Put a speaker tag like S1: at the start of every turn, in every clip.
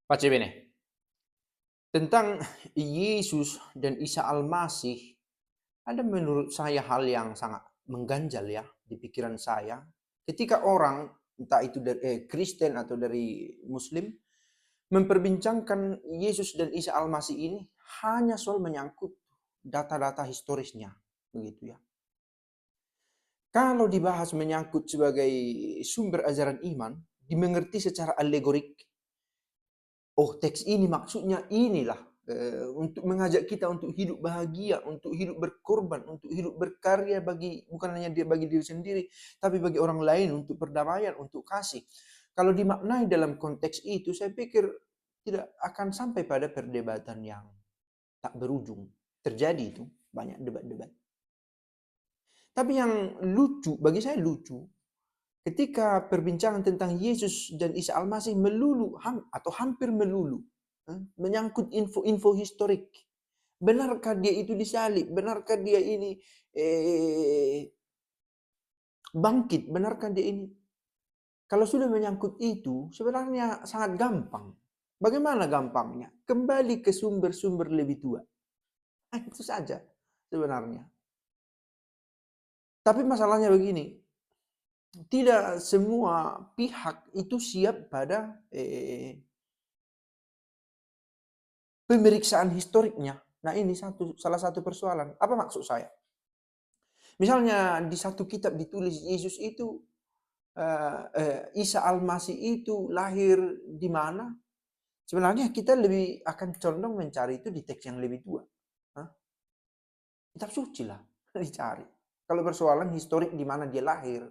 S1: Pace bene, tentang Yesus dan Isa Al-Masih, ada menurut saya hal yang sangat mengganjal ya di pikiran saya. Ketika orang, entah itu dari Kristen atau dari Muslim, memperbincangkan Yesus dan Isa Al-Masih ini hanya soal menyangkut data-data historisnya, begitu ya. Kalau dibahas menyangkut sebagai sumber ajaran iman, dimengerti secara alegorik. Oh, teks ini maksudnya inilah, untuk mengajak kita untuk hidup bahagia, untuk hidup berkorban, untuk hidup berkarya bagi bukan hanya dia bagi diri sendiri, tapi bagi orang lain, untuk perdamaian, untuk kasih. Kalau dimaknai dalam konteks itu, saya pikir tidak akan sampai pada perdebatan yang tak berujung. Terjadi itu, banyak debat-debat. Tapi yang lucu, bagi saya lucu, ketika perbincangan tentang Yesus dan Isa Al-Masih melulu atau hampir melulu menyangkut info-info historik. Benarkah dia itu disalib? Benarkah dia ini bangkit? Benarkah dia ini? Kalau sudah menyangkut itu, sebenarnya sangat gampang. Bagaimana gampangnya? Kembali ke sumber-sumber lebih tua. Itu saja sebenarnya. Tapi masalahnya begini, tidak semua pihak itu siap pada pemeriksaan historiknya. Nah, ini salah satu persoalan. Apa maksud saya? Misalnya di satu kitab ditulis Yesus itu, Isa Al-Masih itu lahir di mana? Sebenarnya kita lebih akan condong mencari itu di teks yang lebih tua. Kitab suci lah dicari. Kalau persoalan historik di mana dia lahir.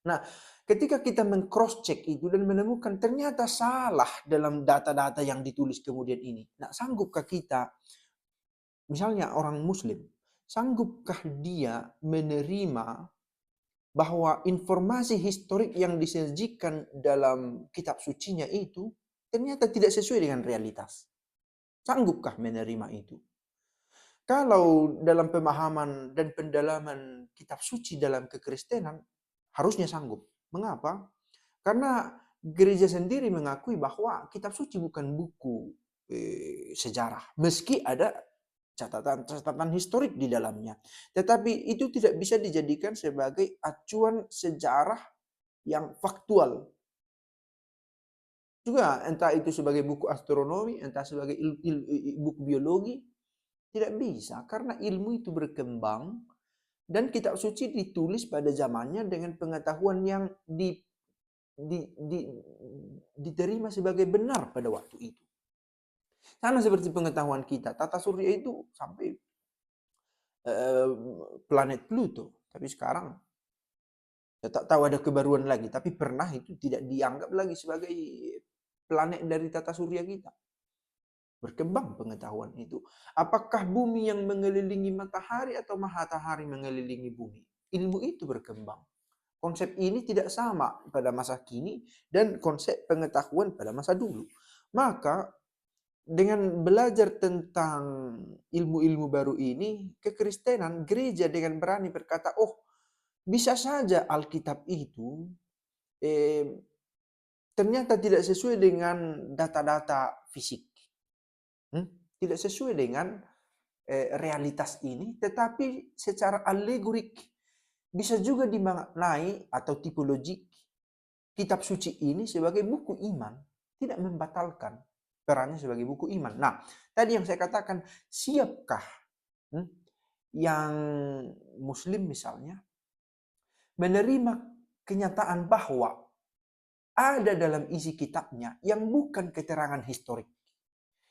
S1: Nah, ketika kita meng-cross check itu dan menemukan ternyata salah dalam data-data yang ditulis kemudian ini. Nah, sanggupkah kita, misalnya orang Muslim, sanggupkah dia menerima bahwa informasi historik yang disajikan dalam kitab sucinya itu ternyata tidak sesuai dengan realitas? Sanggupkah menerima itu? Kalau dalam pemahaman dan pendalaman kitab suci dalam kekristenan, harusnya sanggup. Mengapa? Karena gereja sendiri mengakui bahwa kitab suci bukan buku sejarah. Meski ada catatan-catatan historik di dalamnya. Tetapi itu tidak bisa dijadikan sebagai acuan sejarah yang faktual. Juga entah itu sebagai buku astronomi, entah sebagai buku biologi, tidak bisa. Karena ilmu itu berkembang dan kitab suci ditulis pada zamannya dengan pengetahuan yang di, di, diterima sebagai benar pada waktu itu. Sama seperti pengetahuan kita, tata surya itu sampai planet Pluto. Tapi sekarang saya tak tahu ada kebaruan lagi. Tapi pernah itu tidak dianggap lagi sebagai planet dari tata surya kita. Berkembang pengetahuan itu. Apakah bumi yang mengelilingi matahari atau matahari mengelilingi bumi? Ilmu itu berkembang. Konsep ini tidak sama pada masa kini dan konsep pengetahuan pada masa dulu. Maka dengan belajar tentang ilmu-ilmu baru ini, kekristenan, gereja dengan berani berkata, oh bisa saja Alkitab itu ternyata tidak sesuai dengan data-data fisik. Tidak sesuai dengan realitas ini, tetapi secara alegorik bisa juga dimaknai atau tipologi kitab suci ini sebagai buku iman, tidak membatalkan perannya sebagai buku iman. Nah, tadi yang saya katakan, siapkah yang Muslim misalnya menerima kenyataan bahwa ada dalam isi kitabnya yang bukan keterangan historik,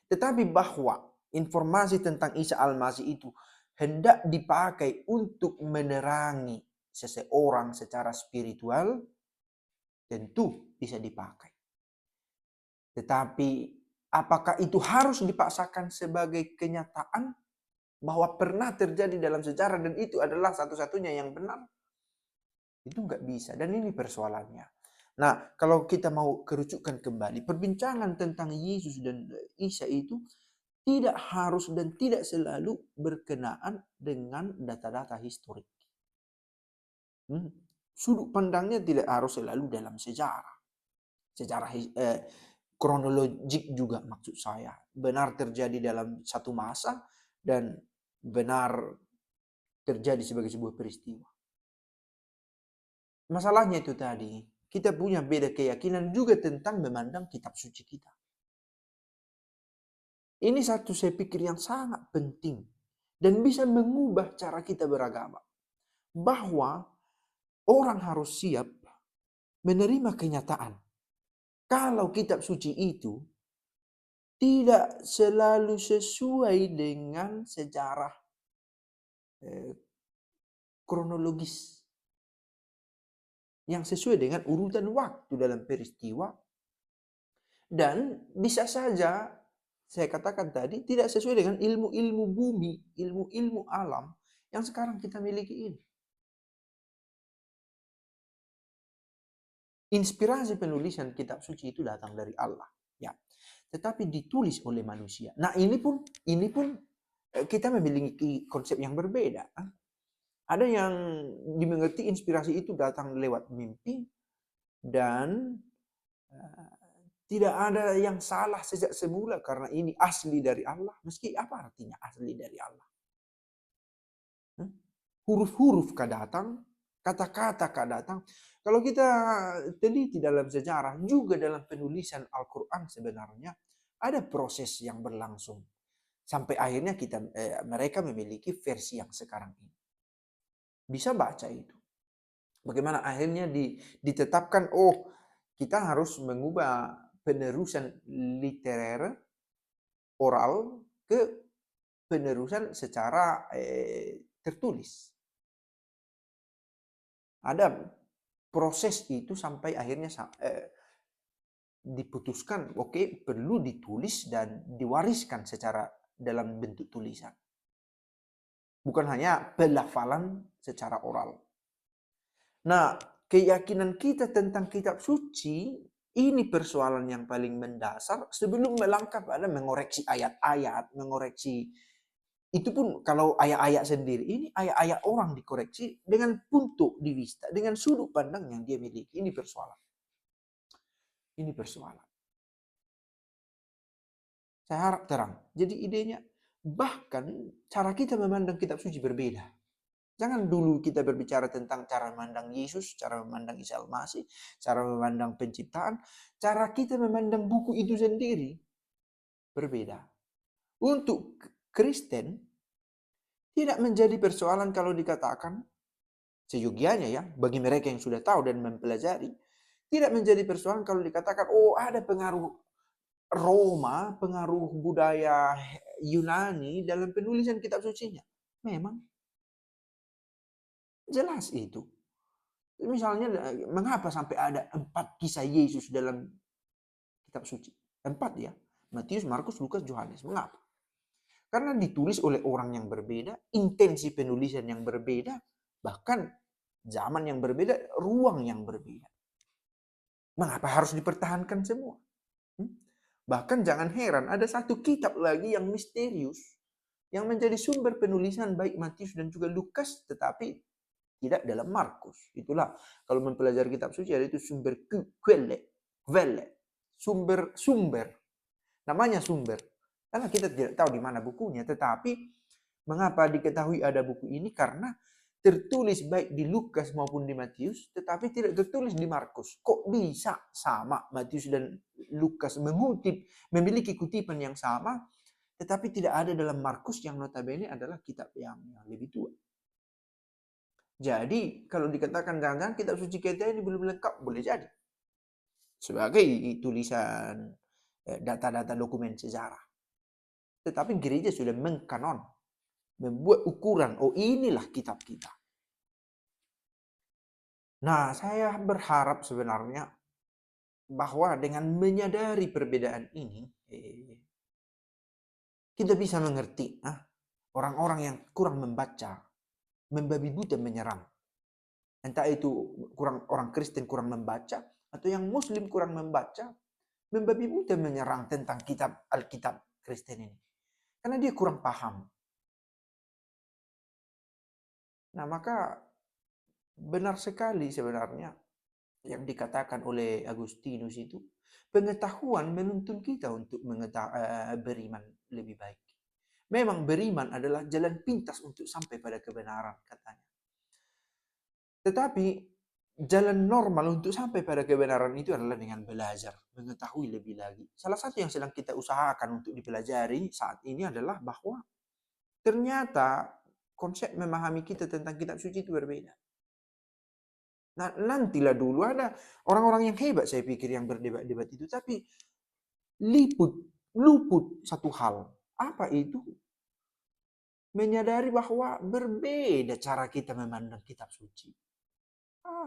S1: tetapi bahwa informasi tentang Isa Al-Masih itu hendak dipakai untuk menerangi seseorang secara spiritual, tentu bisa dipakai. Tetapi apakah itu harus dipaksakan sebagai kenyataan bahwa pernah terjadi dalam sejarah dan itu adalah satu-satunya yang benar? Itu nggak bisa. Dan ini persoalannya. Nah, kalau kita mau kerucutkan kembali, perbincangan tentang Yesus dan Isa itu tidak harus dan tidak selalu berkenaan dengan data-data historik. Sudut pandangnya tidak harus selalu dalam sejarah. kronologik juga maksud saya. Benar terjadi dalam satu masa dan benar terjadi sebagai sebuah peristiwa. Masalahnya itu tadi, kita punya beda keyakinan juga tentang memandang kitab suci kita. Ini satu saya pikir yang sangat penting dan bisa mengubah cara kita beragama. Bahwa orang harus siap menerima kenyataan. Kalau kitab suci itu tidak selalu sesuai dengan sejarah kronologis yang sesuai dengan urutan waktu dalam peristiwa, dan bisa saja saya katakan tadi tidak sesuai dengan ilmu-ilmu bumi, ilmu-ilmu alam yang sekarang kita miliki ini. Inspirasi penulisan kitab suci itu datang dari Allah, ya. Tetapi ditulis oleh manusia. Nah, ini pun kita memiliki konsep yang berbeda. Ada yang dimengerti inspirasi itu datang lewat mimpi dan tidak ada yang salah sejak semula karena ini asli dari Allah. Meski apa artinya asli dari Allah? Huruf-huruf kah datang, kata-kata kah datang. Kalau kita teliti dalam sejarah, juga dalam penulisan Al-Quran sebenarnya ada proses yang berlangsung. Sampai akhirnya mereka memiliki versi yang sekarang ini. Bisa baca itu. Bagaimana akhirnya ditetapkan, kita harus mengubah penerusan literer oral ke penerusan secara tertulis. Ada proses itu sampai akhirnya diputuskan, perlu ditulis dan diwariskan secara dalam bentuk tulisan. Bukan hanya pelafalan secara oral. Nah, keyakinan kita tentang kitab suci, ini persoalan yang paling mendasar sebelum melangkah pada mengoreksi ayat-ayat, mengoreksi. Itu pun kalau ayat-ayat sendiri, ini ayat-ayat orang dikoreksi dengan punto di vista, dengan sudut pandang yang dia miliki. Ini persoalan. Ini persoalan. Saya harap terang. Jadi idenya, bahkan cara kita memandang kitab suci berbeda. Jangan dulu kita berbicara tentang cara memandang Yesus, cara memandang Isa Al-Masih, cara memandang penciptaan. Cara kita memandang buku itu sendiri berbeda. Untuk Kristen, tidak menjadi persoalan kalau dikatakan, seyogianya ya, bagi mereka yang sudah tahu dan mempelajari, tidak menjadi persoalan kalau dikatakan, ada pengaruh Roma, pengaruh budaya Yunani dalam penulisan kitab sucinya. Memang. Jelas itu. Misalnya, mengapa sampai ada 4 kisah Yesus dalam kitab suci? 4 ya. Matius, Markus, Lukas, Yohanes. Mengapa? Karena ditulis oleh orang yang berbeda, intensi penulisan yang berbeda, bahkan zaman yang berbeda, ruang yang berbeda. Mengapa harus dipertahankan semua? Bahkan jangan heran, ada satu kitab lagi yang misterius, yang menjadi sumber penulisan baik Matius dan juga Lukas, tetapi tidak dalam Markus. Itulah kalau mempelajari kitab suci ada itu sumber quelle, sumber. Namanya sumber. Karena kita tidak tahu di mana bukunya, tetapi mengapa diketahui ada buku ini? Karena tertulis baik di Lukas maupun di Matius, tetapi tidak tertulis di Markus. Kok bisa sama Matius dan Lukas memiliki kutipan yang sama, tetapi tidak ada dalam Markus yang notabene adalah kitab yang lebih tua. Jadi kalau dikatakan jangan-jangan kitab suci kita ini belum lengkap, boleh jadi. Sebagai tulisan data-data dokumen sejarah. Tetapi gereja sudah mengkanon, membuat ukuran, inilah kitab kita. Nah, saya berharap sebenarnya bahwa dengan menyadari perbedaan ini, kita bisa mengerti orang-orang yang kurang membaca, membabi buta menyerang. Entah itu orang Kristen kurang membaca, atau yang Muslim kurang membaca, membabi buta menyerang tentang kitab Alkitab Kristen ini. Karena dia kurang paham. Nah, maka benar sekali sebenarnya yang dikatakan oleh Agustinus itu, Pengetahuan menuntun kita untuk beriman lebih baik. Memang beriman adalah jalan pintas untuk sampai pada kebenaran, katanya. Tetapi jalan normal untuk sampai pada kebenaran itu adalah dengan belajar, mengetahui lebih lagi. Salah satu yang sedang kita usahakan untuk dipelajari saat ini adalah bahwa ternyata konsep memahami kita tentang kitab suci itu berbeda. Nah, nantilah dulu ada orang-orang yang hebat saya pikir yang berdebat-debat itu, tapi luput satu hal. Apa itu? Menyadari bahwa berbeda cara kita memandang kitab suci.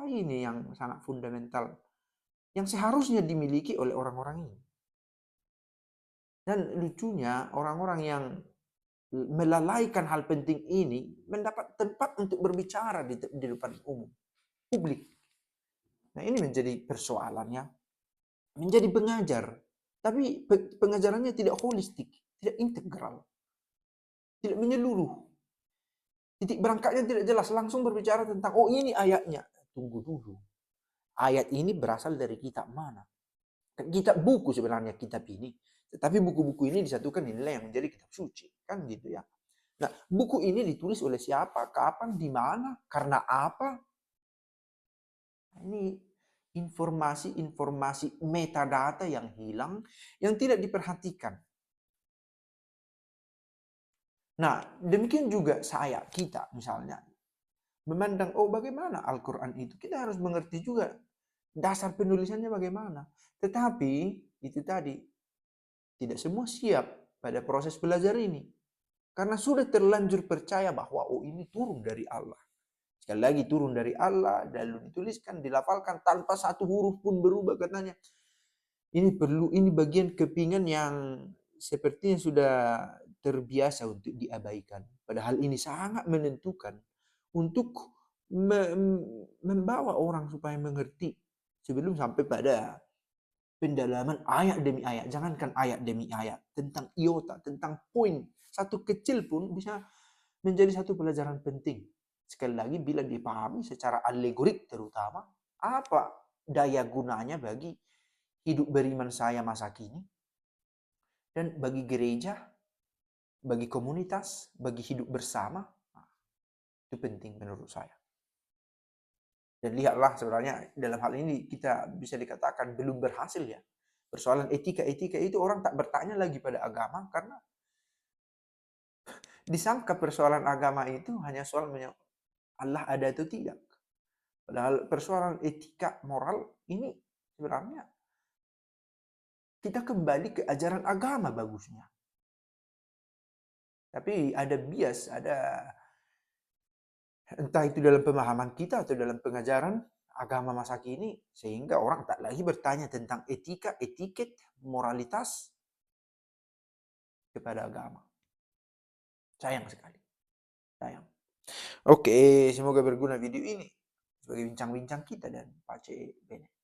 S1: Ini yang sangat fundamental, yang seharusnya dimiliki oleh orang-orang ini. Dan lucunya orang-orang yang melalaikan hal penting ini mendapat tempat untuk berbicara di depan umum, publik. Nah, ini menjadi persoalannya, menjadi pengajar, tapi pengajarannya tidak holistik, tidak integral, tidak menyeluruh. Titik berangkatnya tidak jelas, langsung berbicara tentang, oh ini ayatnya. Tunggu dulu, ayat ini berasal dari kitab mana? Kitab buku sebenarnya kitab ini, tetapi buku-buku ini disatukan nilai yang menjadi kitab suci, kan gitu ya. Nah, buku ini ditulis oleh siapa, kapan, di mana, karena apa? Ini informasi-informasi metadata yang hilang, yang tidak diperhatikan. Nah, demikian juga kita misalnya, memandang, oh bagaimana Al-Quran itu, kita harus mengerti juga dasar penulisannya bagaimana. Tetapi, itu tadi, tidak semua siap pada proses belajar ini. Karena sudah terlanjur percaya bahwa, oh ini turun dari Allah. Sekali lagi turun dari Allah, lalu dituliskan, dilafalkan tanpa satu huruf pun berubah katanya. Ini bagian kepingan yang sepertinya sudah terbiasa untuk diabaikan. Padahal ini sangat menentukan untuk membawa orang supaya mengerti sebelum sampai pada pendalaman ayat demi ayat. Jangankan ayat demi ayat, tentang iota, tentang poin satu kecil pun bisa menjadi satu pelajaran penting. Sekali lagi, bila dipahami secara alegorik terutama, apa daya gunanya bagi hidup beriman saya masa kini, dan bagi gereja, bagi komunitas, bagi hidup bersama, itu penting menurut saya. Dan lihatlah sebenarnya dalam hal ini kita bisa dikatakan belum berhasil ya. Persoalan etika-etika itu orang tak bertanya lagi pada agama, karena disangka persoalan agama itu hanya soal Allah ada atau tidak. Padahal persoalan etika moral ini sebenarnya kita kembali ke ajaran agama bagusnya. Tapi ada bias, ada entah itu dalam pemahaman kita atau dalam pengajaran agama masa kini, sehingga orang tak lagi bertanya tentang etika, etiket, moralitas kepada agama. Sayang sekali. Sayang. Oke, semoga berguna video ini sebagai bincang-bincang kita dan Pak C. Bene.